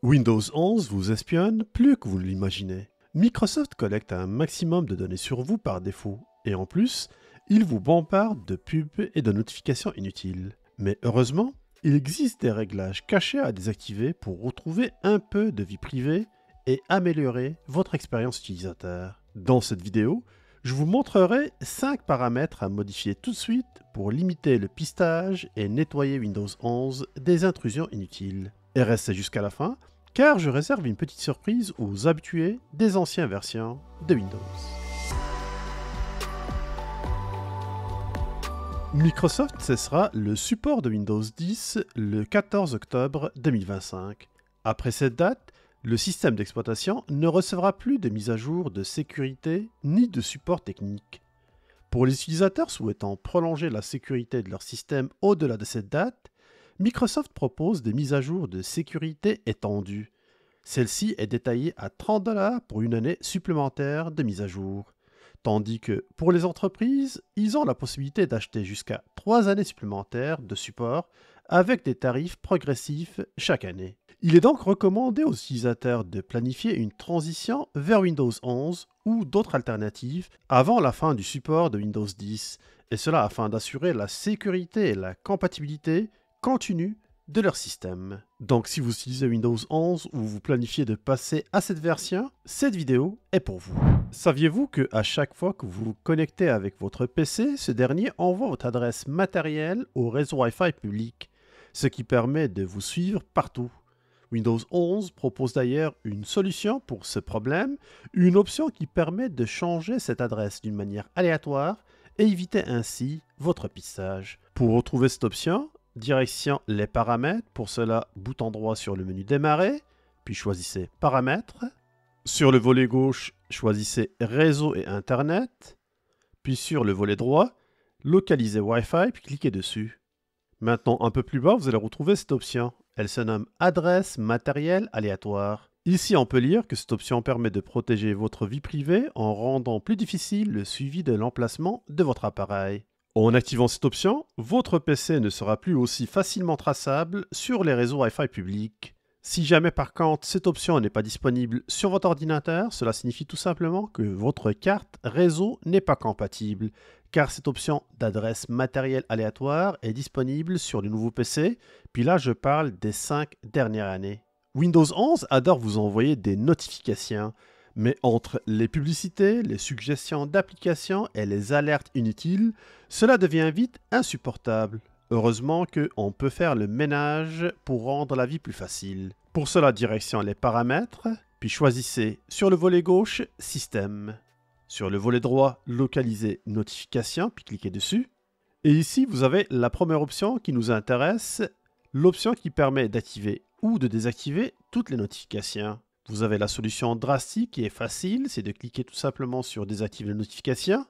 Windows 11 vous espionne plus que vous ne l'imaginez. Microsoft collecte un maximum de données sur vous par défaut, et en plus, il vous bombarde de pubs et de notifications inutiles. Mais heureusement, il existe des réglages cachés à désactiver pour retrouver un peu de vie privée et améliorer votre expérience utilisateur. Dans cette vidéo, je vous montrerai 5 paramètres à modifier tout de suite pour limiter le pistage et nettoyer Windows 11 des intrusions inutiles. Et restez jusqu'à la fin, car je réserve une petite surprise aux habitués des anciennes versions de Windows. Microsoft cessera le support de Windows 10 le 14 octobre 2025. Après cette date, le système d'exploitation ne recevra plus de mise à jour de sécurité ni de support technique. Pour les utilisateurs souhaitant prolonger la sécurité de leur système au-delà de cette date, Microsoft propose des mises à jour de sécurité étendues. Celle-ci est détaillée à 30 $ pour une année supplémentaire de mise à jour. Tandis que pour les entreprises, ils ont la possibilité d'acheter jusqu'à 3 années supplémentaires de support avec des tarifs progressifs chaque année. Il est donc recommandé aux utilisateurs de planifier une transition vers Windows 11 ou d'autres alternatives avant la fin du support de Windows 10, et cela afin d'assurer la sécurité et la compatibilité continue de leur système. Donc si vous utilisez Windows 11 ou vous planifiez de passer à cette version, cette vidéo est pour vous. Saviez-vous que à chaque fois que vous vous connectez avec votre PC, ce dernier envoie votre adresse matérielle au réseau Wi-Fi public, ce qui permet de vous suivre partout. Windows 11 propose d'ailleurs une solution pour ce problème, une option qui permet de changer cette adresse d'une manière aléatoire et éviter ainsi votre pistage. Pour retrouver cette option, direction les paramètres, pour cela bouton droit sur le menu démarrer, puis choisissez paramètres. Sur le volet gauche, choisissez réseau et internet, puis sur le volet droit, localisez Wi-Fi, puis cliquez dessus. Maintenant, un peu plus bas, vous allez retrouver cette option. Elle se nomme adresse matérielle aléatoire. Ici, on peut lire que cette option permet de protéger votre vie privée en rendant plus difficile le suivi de l'emplacement de votre appareil. En activant cette option, votre PC ne sera plus aussi facilement traçable sur les réseaux Wi-Fi publics. Si jamais par contre cette option n'est pas disponible sur votre ordinateur, cela signifie tout simplement que votre carte réseau n'est pas compatible, car cette option d'adresse matérielle aléatoire est disponible sur le nouveau PC, puis là je parle des 5 dernières années. Windows 11 adore vous envoyer des notifications, mais entre les publicités, les suggestions d'applications et les alertes inutiles, cela devient vite insupportable. Heureusement qu'on peut faire le ménage pour rendre la vie plus facile. Pour cela, direction les paramètres, puis choisissez sur le volet gauche Système. Sur le volet droit, localisez Notifications, puis cliquez dessus. Et ici, vous avez la première option qui nous intéresse, l'option qui permet d'activer ou de désactiver toutes les notifications. Vous avez la solution drastique qui est facile, c'est de cliquer tout simplement sur Désactiver les notifications.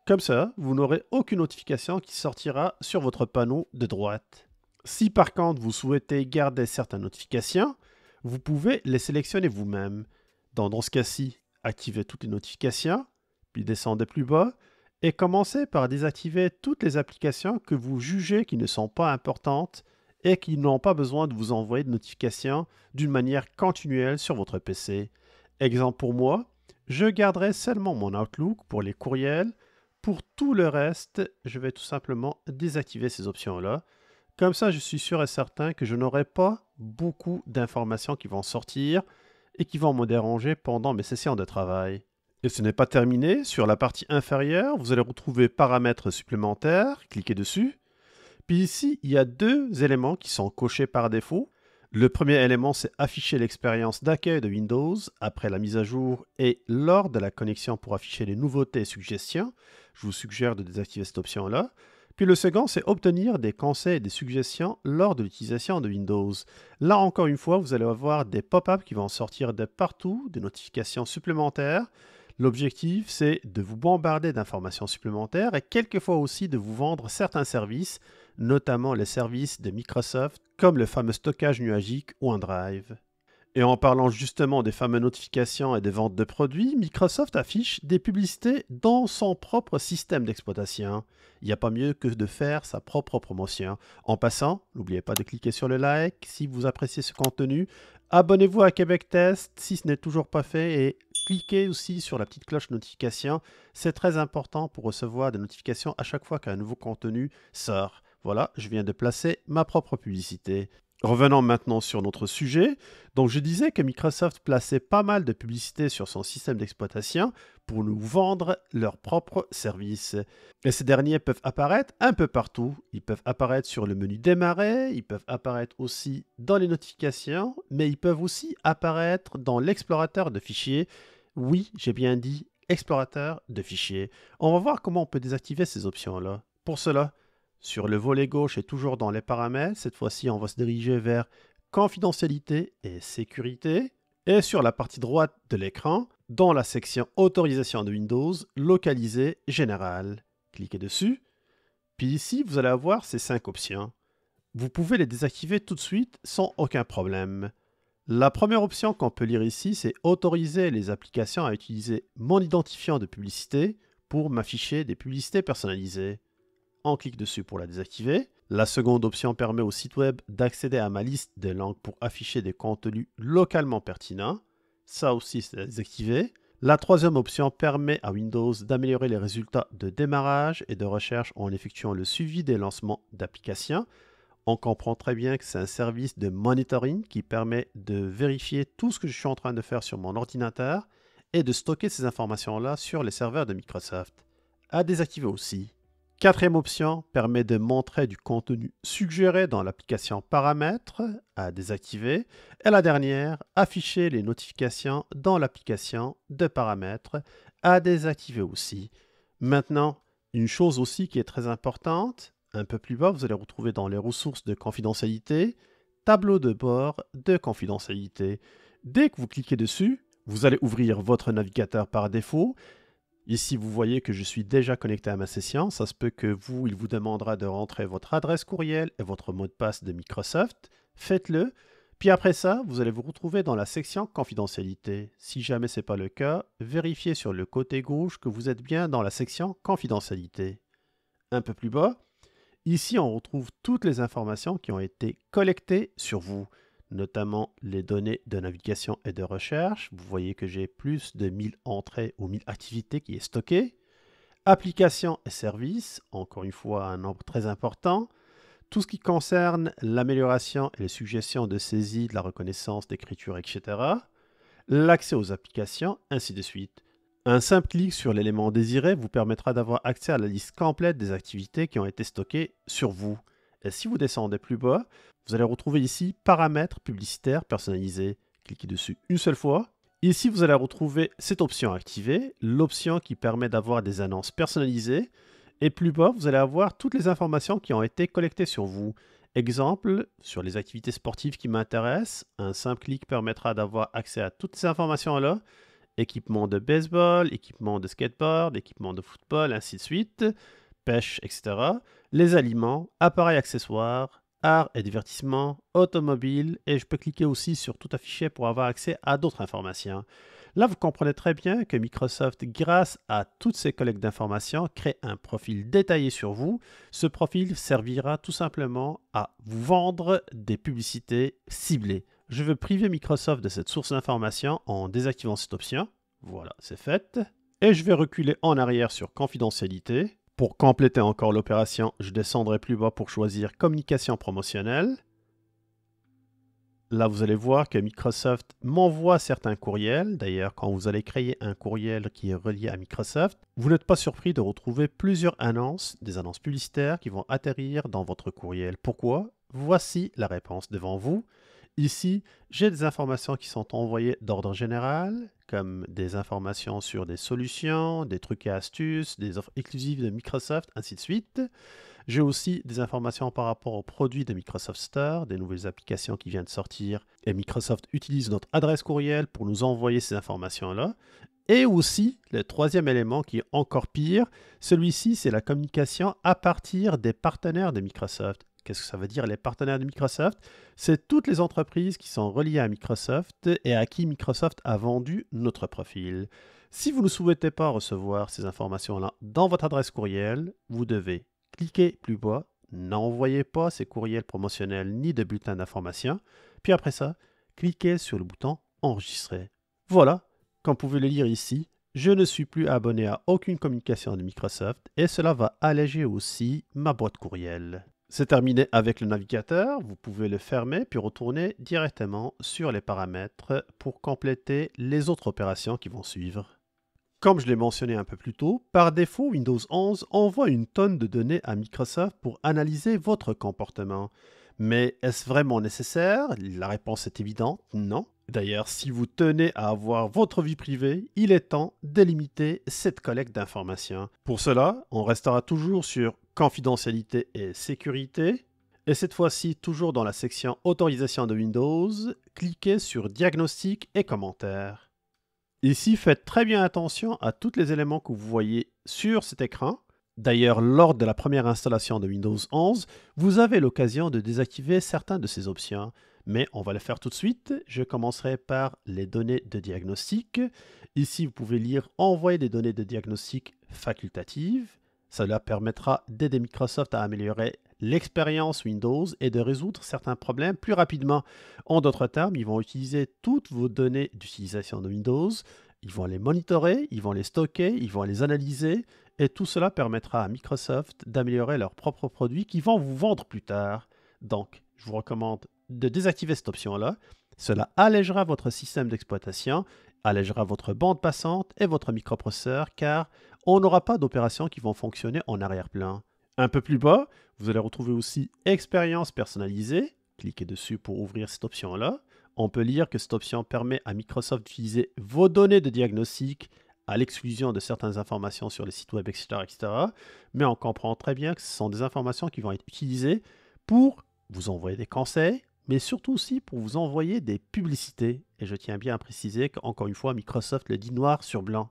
Comme ça, vous n'aurez aucune notification qui sortira sur votre panneau de droite. Si par contre vous souhaitez garder certaines notifications, vous pouvez les sélectionner vous-même. Dans ce cas-ci, activez toutes les notifications, puis descendez plus bas et commencez par désactiver toutes les applications que vous jugez qui ne sont pas importantes et qui n'ont pas besoin de vous envoyer de notifications d'une manière continuelle sur votre PC. Exemple pour moi, je garderai seulement mon Outlook pour les courriels. Pour tout le reste, je vais tout simplement désactiver ces options-là. Comme ça, je suis sûr et certain que je n'aurai pas beaucoup d'informations qui vont sortir et qui vont me déranger pendant mes sessions de travail. Et ce n'est pas terminé. Sur la partie inférieure, vous allez retrouver paramètres supplémentaires. Cliquez dessus. Puis ici, il y a 2 éléments qui sont cochés par défaut. Le premier élément, c'est afficher l'expérience d'accueil de Windows après la mise à jour et lors de la connexion pour afficher les nouveautés et suggestions. Je vous suggère de désactiver cette option-là. Puis le second, c'est obtenir des conseils et des suggestions lors de l'utilisation de Windows. Là, encore une fois, vous allez avoir des pop-up qui vont sortir de partout, des notifications supplémentaires. L'objectif, c'est de vous bombarder d'informations supplémentaires et quelquefois aussi de vous vendre certains services, notamment les services de Microsoft, comme le fameux stockage nuagique OneDrive. Et en parlant justement des fameuses notifications et des ventes de produits, Microsoft affiche des publicités dans son propre système d'exploitation. Il n'y a pas mieux que de faire sa propre promotion. En passant, n'oubliez pas de cliquer sur le like si vous appréciez ce contenu, Abonnez-vous à Québec Test si ce n'est toujours pas fait et cliquez aussi sur la petite cloche notification. C'est très important pour recevoir des notifications à chaque fois qu'un nouveau contenu sort. Voilà, je viens de placer ma propre publicité. Revenons maintenant sur notre sujet. Donc je disais que Microsoft plaçait pas mal de publicités sur son système d'exploitation pour nous vendre leurs propres services. Et ces derniers peuvent apparaître un peu partout. Ils peuvent apparaître sur le menu démarrer, ils peuvent apparaître aussi dans les notifications, mais ils peuvent aussi apparaître dans l'explorateur de fichiers. Oui, j'ai bien dit explorateur de fichiers. On va voir comment on peut désactiver ces options-là. Pour cela, sur le volet gauche et toujours dans les paramètres, cette fois-ci on va se diriger vers confidentialité et sécurité. Et sur la partie droite de l'écran, dans la section autorisation de Windows, localisé général. Cliquez dessus. Puis ici, vous allez avoir ces 5 options. Vous pouvez les désactiver tout de suite sans aucun problème. La première option qu'on peut lire ici, c'est autoriser les applications à utiliser mon identifiant de publicité pour m'afficher des publicités personnalisées. On clique dessus pour la désactiver. La seconde option permet au site web d'accéder à ma liste de langues pour afficher des contenus localement pertinents. Ça aussi, c'est à désactiver. La troisième option permet à Windows d'améliorer les résultats de démarrage et de recherche en effectuant le suivi des lancements d'applications. On comprend très bien que c'est un service de monitoring qui permet de vérifier tout ce que je suis en train de faire sur mon ordinateur et de stocker ces informations-là sur les serveurs de Microsoft. À désactiver aussi. Quatrième option permet de montrer du contenu suggéré dans l'application Paramètres, à désactiver. Et la dernière, afficher les notifications dans l'application de Paramètres, à désactiver aussi. Maintenant, une chose aussi qui est très importante, un peu plus bas, vous allez retrouver dans les ressources de confidentialité, tableau de bord de confidentialité. Dès que vous cliquez dessus, vous allez ouvrir votre navigateur par défaut. Ici, vous voyez que je suis déjà connecté à ma session. Ça se peut que il vous demandera de rentrer votre adresse courriel et votre mot de passe de Microsoft. Faites-le. Puis après ça, vous allez vous retrouver dans la section confidentialité. Si jamais ce n'est pas le cas, vérifiez sur le côté gauche que vous êtes bien dans la section confidentialité. Un peu plus bas, ici, on retrouve toutes les informations qui ont été collectées sur vous, notamment les données de navigation et de recherche. Vous voyez que j'ai plus de 1000 entrées ou 1000 activités qui est stocké. Applications et services, encore une fois un nombre très important. Tout ce qui concerne l'amélioration et les suggestions de saisie, de la reconnaissance, d'écriture, etc. L'accès aux applications, ainsi de suite. Un simple clic sur l'élément désiré vous permettra d'avoir accès à la liste complète des activités qui ont été stockées sur vous. Et si vous descendez plus bas, vous allez retrouver ici Paramètres publicitaires personnalisés. Cliquez dessus une seule fois. Ici, vous allez retrouver cette option activée, l'option qui permet d'avoir des annonces personnalisées. Et plus bas, vous allez avoir toutes les informations qui ont été collectées sur vous. Exemple, sur les activités sportives qui m'intéressent, un simple clic permettra d'avoir accès à toutes ces informations-là. Équipement de baseball, équipement de skateboard, équipement de football, ainsi de suite, pêche, etc. Les aliments, appareils accessoires, arts et divertissements, automobile, et je peux cliquer aussi sur tout afficher pour avoir accès à d'autres informations. Là, vous comprenez très bien que Microsoft, grâce à toutes ces collectes d'informations, crée un profil détaillé sur vous. Ce profil servira tout simplement à vous vendre des publicités ciblées. Je veux priver Microsoft de cette source d'information en désactivant cette option. Voilà, c'est fait. Et je vais reculer en arrière sur confidentialité. Pour compléter encore l'opération, je descendrai plus bas pour choisir communication promotionnelle. Là, vous allez voir que Microsoft m'envoie certains courriels. D'ailleurs, quand vous allez créer un courriel qui est relié à Microsoft, vous n'êtes pas surpris de retrouver plusieurs annonces, des annonces publicitaires qui vont atterrir dans votre courriel. Pourquoi? Voici la réponse devant vous. Ici, j'ai des informations qui sont envoyées d'ordre général, comme des informations sur des solutions, des trucs et astuces, des offres exclusives de Microsoft, ainsi de suite. J'ai aussi des informations par rapport aux produits de Microsoft Store, des nouvelles applications qui viennent de sortir. Et Microsoft utilise notre adresse courriel pour nous envoyer ces informations-là. Et aussi, le troisième élément qui est encore pire, celui-ci, c'est la communication à partir des partenaires de Microsoft. Qu'est-ce que ça veut dire, les partenaires de Microsoft? C'est toutes les entreprises qui sont reliées à Microsoft et à qui Microsoft a vendu notre profil. Si vous ne souhaitez pas recevoir ces informations-là dans votre adresse courriel, vous devez cliquer plus bas, n'envoyez pas ces courriels promotionnels ni de bulletins d'information. Puis après ça, cliquez sur le bouton Enregistrer. Voilà, comme vous pouvez le lire ici, je ne suis plus abonné à aucune communication de Microsoft et cela va alléger aussi ma boîte courriel. C'est terminé avec le navigateur, vous pouvez le fermer puis retourner directement sur les paramètres pour compléter les autres opérations qui vont suivre. Comme je l'ai mentionné un peu plus tôt, par défaut, Windows 11 envoie une tonne de données à Microsoft pour analyser votre comportement. Mais est-ce vraiment nécessaire? La réponse est évidente, non. D'ailleurs, si vous tenez à avoir votre vie privée, il est temps de limiter cette collecte d'informations. Pour cela, on restera toujours sur confidentialité et sécurité. Et cette fois-ci, toujours dans la section autorisation de Windows, cliquez sur diagnostic et commentaires. Ici, faites très bien attention à tous les éléments que vous voyez sur cet écran. D'ailleurs, lors de la première installation de Windows 11, vous avez l'occasion de désactiver certaines de ces options. Mais on va le faire tout de suite. Je commencerai par les données de diagnostic. Ici, vous pouvez lire « Envoyer des données de diagnostic facultatives ». Cela permettra d'aider Microsoft à améliorer l'expérience Windows et de résoudre certains problèmes plus rapidement. En d'autres termes, ils vont utiliser toutes vos données d'utilisation de Windows, ils vont les monitorer, ils vont les stocker, ils vont les analyser et tout cela permettra à Microsoft d'améliorer leurs propres produits qu'ils vont vous vendre plus tard. Donc, je vous recommande de désactiver cette option-là. Cela allégera votre système d'exploitation, allégera votre bande passante et votre microprocesseur car on n'aura pas d'opérations qui vont fonctionner en arrière-plan. Un peu plus bas, vous allez retrouver aussi Expérience personnalisée. Cliquez dessus pour ouvrir cette option-là. On peut lire que cette option permet à Microsoft d'utiliser vos données de diagnostic à l'exclusion de certaines informations sur les sites web, etc., etc. Mais on comprend très bien que ce sont des informations qui vont être utilisées pour vous envoyer des conseils, mais surtout aussi pour vous envoyer des publicités. Et je tiens bien à préciser qu'encore une fois, Microsoft le dit noir sur blanc.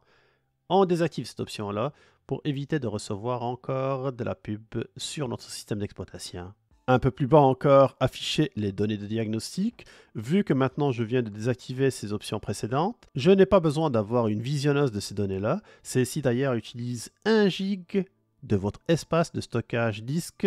On désactive cette option-là pour éviter de recevoir encore de la pub sur notre système d'exploitation. Un peu plus bas encore, afficher les données de diagnostic. Vu que maintenant je viens de désactiver ces options précédentes, je n'ai pas besoin d'avoir une visionneuse de ces données-là. Celle-ci d'ailleurs utilise 1 GB de votre espace de stockage disque.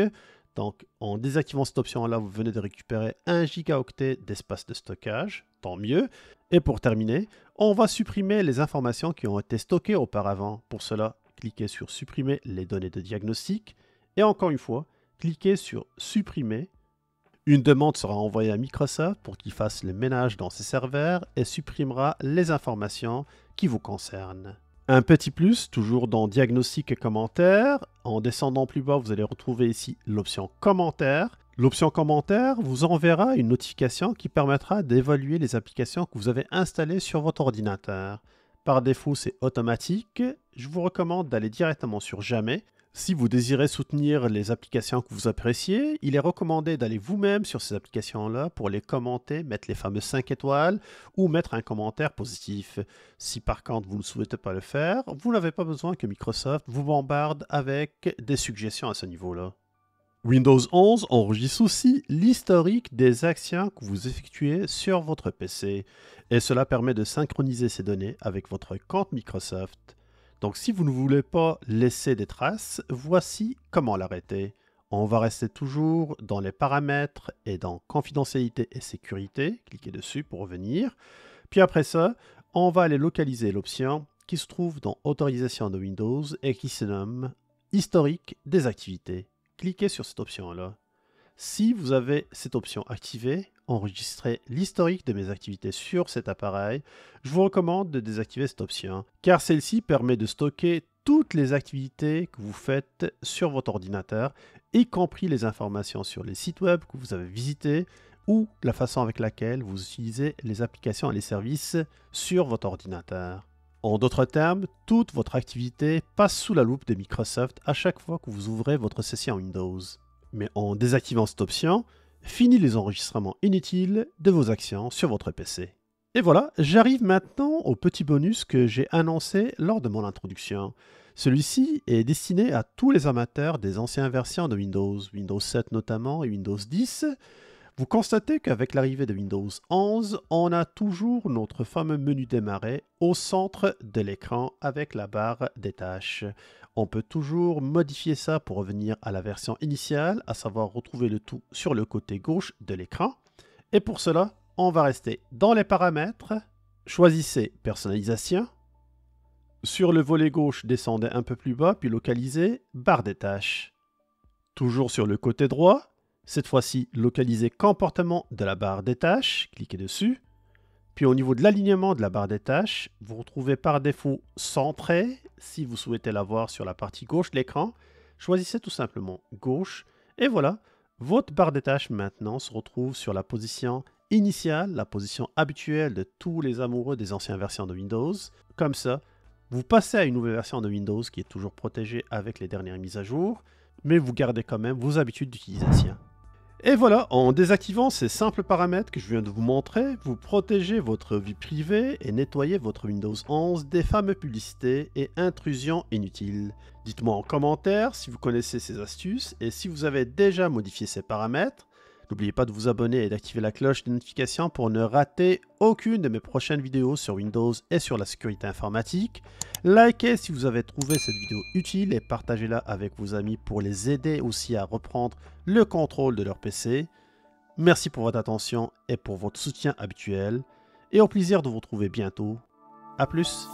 Donc en désactivant cette option-là, vous venez de récupérer 1 gigaoctet d'espace de stockage, tant mieux. Et pour terminer, on va supprimer les informations qui ont été stockées auparavant. Pour cela, cliquez sur supprimer les données de diagnostic. Et encore une fois, cliquez sur supprimer. Une demande sera envoyée à Microsoft pour qu'il fasse le ménage dans ses serveurs et supprimera les informations qui vous concernent. Un petit plus, toujours dans diagnostic et commentaires. En descendant plus bas, vous allez retrouver ici l'option commentaires. L'option commentaire vous enverra une notification qui permettra d'évaluer les applications que vous avez installées sur votre ordinateur. Par défaut, c'est automatique. Je vous recommande d'aller directement sur Jamais. Si vous désirez soutenir les applications que vous appréciez, il est recommandé d'aller vous-même sur ces applications-là pour les commenter, mettre les fameuses 5 étoiles ou mettre un commentaire positif. Si par contre vous ne souhaitez pas le faire, vous n'avez pas besoin que Microsoft vous bombarde avec des suggestions à ce niveau-là. Windows 11 enregistre aussi l'historique des actions que vous effectuez sur votre PC et cela permet de synchroniser ces données avec votre compte Microsoft. Donc si vous ne voulez pas laisser des traces, voici comment l'arrêter. On va rester toujours dans les paramètres et dans confidentialité et sécurité. Cliquez dessus pour revenir. Puis après ça, on va aller localiser l'option qui se trouve dans Autorisation de Windows et qui se nomme Historique des activités. Cliquez sur cette option-là. Si vous avez cette option activée, enregistrer l'historique de mes activités sur cet appareil, je vous recommande de désactiver cette option, car celle-ci permet de stocker toutes les activités que vous faites sur votre ordinateur, y compris les informations sur les sites web que vous avez visités ou la façon avec laquelle vous utilisez les applications et les services sur votre ordinateur. En d'autres termes, toute votre activité passe sous la loupe de Microsoft à chaque fois que vous ouvrez votre session Windows. Mais en désactivant cette option, fini les enregistrements inutiles de vos actions sur votre PC. Et voilà, j'arrive maintenant au petit bonus que j'ai annoncé lors de mon introduction. Celui-ci est destiné à tous les amateurs des anciennes versions de Windows, Windows 7 notamment et Windows 10. Vous constatez qu'avec l'arrivée de Windows 11, on a toujours notre fameux menu démarrer au centre de l'écran avec la barre des tâches. On peut toujours modifier ça pour revenir à la version initiale, à savoir retrouver le tout sur le côté gauche de l'écran. Et pour cela, on va rester dans les paramètres. Choisissez personnalisation. Sur le volet gauche, descendez un peu plus bas, puis localisez barre des tâches. Toujours sur le côté droit, cette fois-ci, localisez comportement de la barre des tâches, cliquez dessus. Puis au niveau de l'alignement de la barre des tâches, vous retrouvez par défaut centré. Si vous souhaitez l'avoir sur la partie gauche de l'écran, choisissez tout simplement gauche. Et voilà, votre barre des tâches maintenant se retrouve sur la position initiale, la position habituelle de tous les amoureux des anciennes versions de Windows. Comme ça, vous passez à une nouvelle version de Windows qui est toujours protégée avec les dernières mises à jour, mais vous gardez quand même vos habitudes d'utilisation. Et voilà, en désactivant ces simples paramètres que je viens de vous montrer, vous protégez votre vie privée et nettoyez votre Windows 11 des fameuses publicités et intrusions inutiles. Dites-moi en commentaire si vous connaissez ces astuces et si vous avez déjà modifié ces paramètres. N'oubliez pas de vous abonner et d'activer la cloche de notification pour ne rater aucune de mes prochaines vidéos sur Windows et sur la sécurité informatique. Likez si vous avez trouvé cette vidéo utile et partagez-la avec vos amis pour les aider aussi à reprendre le contrôle de leur PC. Merci pour votre attention et pour votre soutien habituel. Et au plaisir de vous retrouver bientôt. A plus!